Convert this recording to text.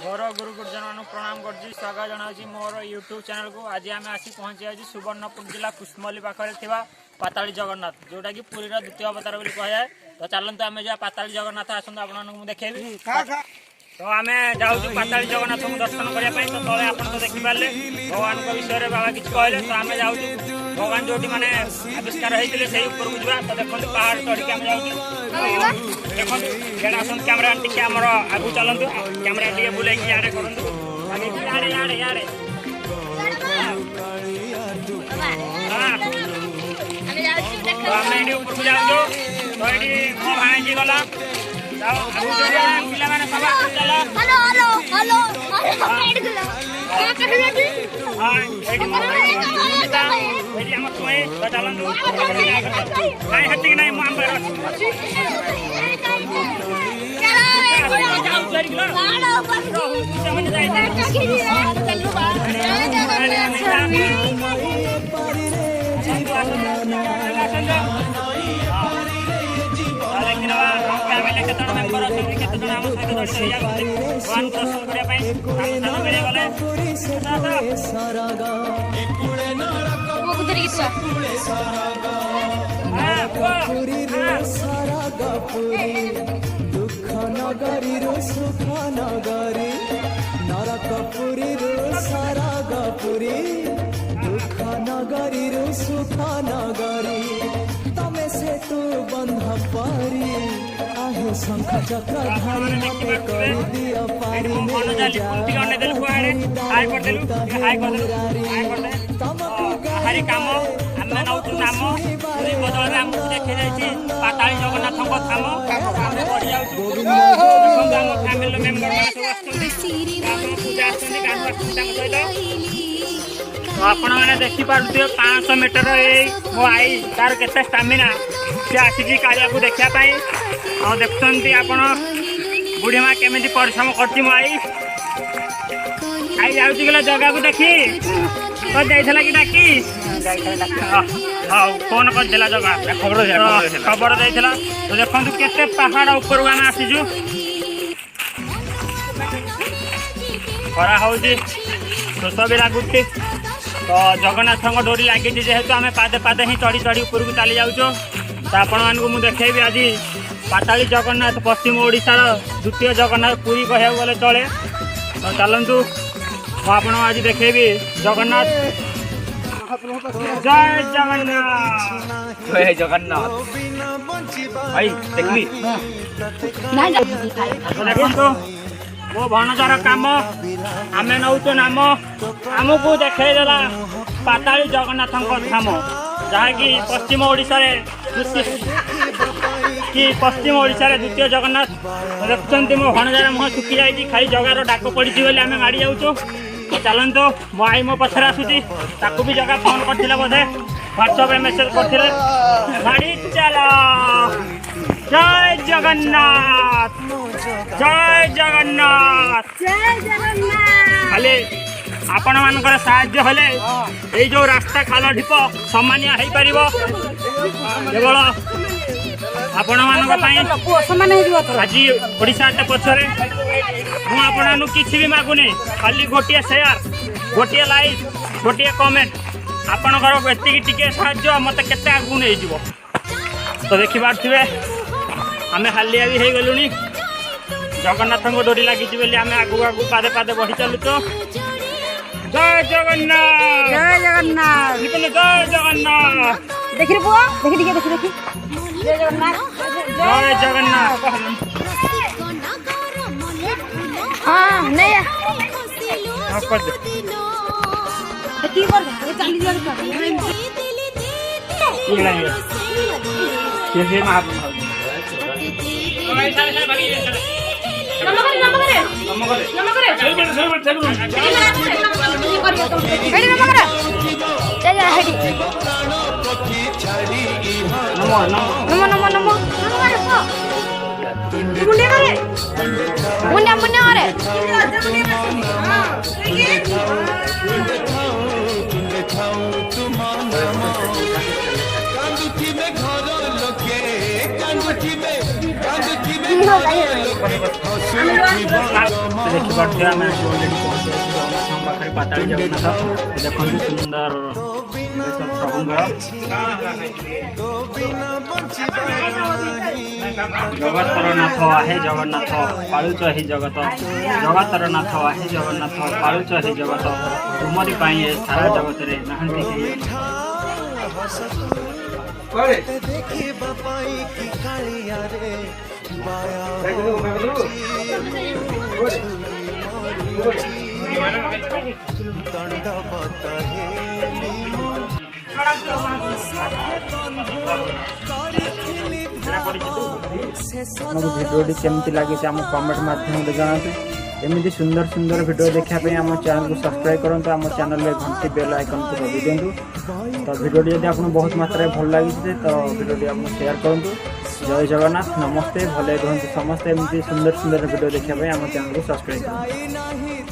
मोर गुरु गुरुजन मान प्रणाम कर स्वागत जनावि मोर यूट्यूब चैनल को। आज आम आसी पहुंची आज सुवर्णपुर जिला कुष्मली पाखे पाताली जगन्नाथ जोटा कि पुरी द्वितीय अवतार बोली कह जाए। तो चलते आम जा पाताली जगन्नाथ आसतु आपको देखेबी। तो आम जाऊँ पाताली जगन्नाथ को दर्शन करने। तो तले आप देखिपारे भगवान विषय में बाबा किसी कहले। तो आम जाऊँ भगवान जो मैंने आविष्कार होते से ऊपर को जा। तो देखो पहाड़ चढ़ी आम जाऊँ देखो जेड़ा कैमेरा टी आम आगू चलतु कैमेरा टी बुले इे करूँ आम ये ऊपर को जाऊँ। तो ये मो भाई गला पिला मैंने सब चलो दुख नगरी रो सुख नगरी नरकपुरी रो सारा गपुरी दुख नगरी रो सुख नगरी तमे से तू बंध पारी आहे शंख चक्र धारी मते कर दिया पारी हरि काम आम नौ नाम बदल आमको देखी जाइए पाताली जगन्नाथ धाम बढ़ी फैमिली मेम्बर पूजा सहित आपण मैंने देखिपे 500 मीटर मो आई तार के स्टामिना सी आसिकी कालिया को देखापी देखते आपण बुढ़ी माँ केमी परिश्रम करती मो आई जाऊँ जगह को देखी जाइला कि डाकी हाँ फोन करदेला जगह खबर देला। तो देखो केते पहाड़ ऊपर आम आसीजु खरा हो शोष भी लगुच। तो जगन्नाथ डोरी लगी जेहेतु आम पादे पादे ही चढ़ी चढ़ी ऊपर को चली जाऊँ। तो आपण मानक मुझे देखेबी आज पाताली जगन्नाथ पश्चिम ओडिशार द्वितीय जगन्नाथ पुरी कह गले चले। तो चलतु आपण आज देखेबी जगन्नाथ। जय जगन्नाथ जय जगन्नाथ भाई देखबी देखो वो भणजार काम आम नौ नाम आमको देखला पाताली जगन्नाथ धाम जहाँकि पश्चिम ओडिशा द्वितीय जगन्नाथ। देखते मो भणजार मुह सुखी जाए खाली जगार डाक पड़ी आम गाड़ी जाऊँ। चलतु मो आई मो पछर आसूसी भी जगह फोन करते बोधे व्हाट्सएप मेसेज करते गाड़ी चल। जय जगन्नाथ जय जगन्नाथ खाली आपण मानकर साहाय्य हेले ये जो रास्ता खाल ढीप सामान्य हो पार केवल आपण मान आज ओडिशा पछरे मुझे किसी भी मागुनी खाली गोटे शेयर गोटे लाइक गोटे कमेंट आपणकर टी साहाଯ୍य मत के आगू नहीं जीव। तो देखिपे आम हालिया भी हो गलुनी जगन्नाथ डोरी लगी आम आगू आगू पादे पादे बढ़ी चलुच। जय जगन्नाथ जय जगन्नाथ जय जगन्नाथ देखी पुआ देखी देखी देखी देखी जय जगन्नाथ जय जगन्नाथ। हाँ नहीं कर दे की कर दे चली जा ये मार कांदुथी में समस्त देखिए आम अलरेडी पहुँच जगन्नाथ पाखे पाताली जगन्नाथ देखो सुंदर प्रभुंर जगतर नाथ आहे जगन्नाथ पालुच ही जगत जगतर नाथ आहे जगन्नाथ पालुच ही जगत तुमरी पाई सारा जगत रे नहांती देखी बापाई की कालिया रे बाया दंडवत भिडियोटी केमती लगी आम कमेंट माध्यम जनातु एमती सुंदर सुंदर भिडियो देखापी आम चैनल को सब्सक्राइब करूँ आम चैनल में घंटी बेल आइकन को दबी दिंतु तो भिडियोटी जब आपको बहुत मात्रा भल लगी तो भिडियोटी आप शेयर करूँ। जय जगन्नाथ नमस्ते भले रुहतु समस्ते एमती सुंदर सुंदर भिडियो देखापी आम चैनल को सब्सक्राइब करूँ।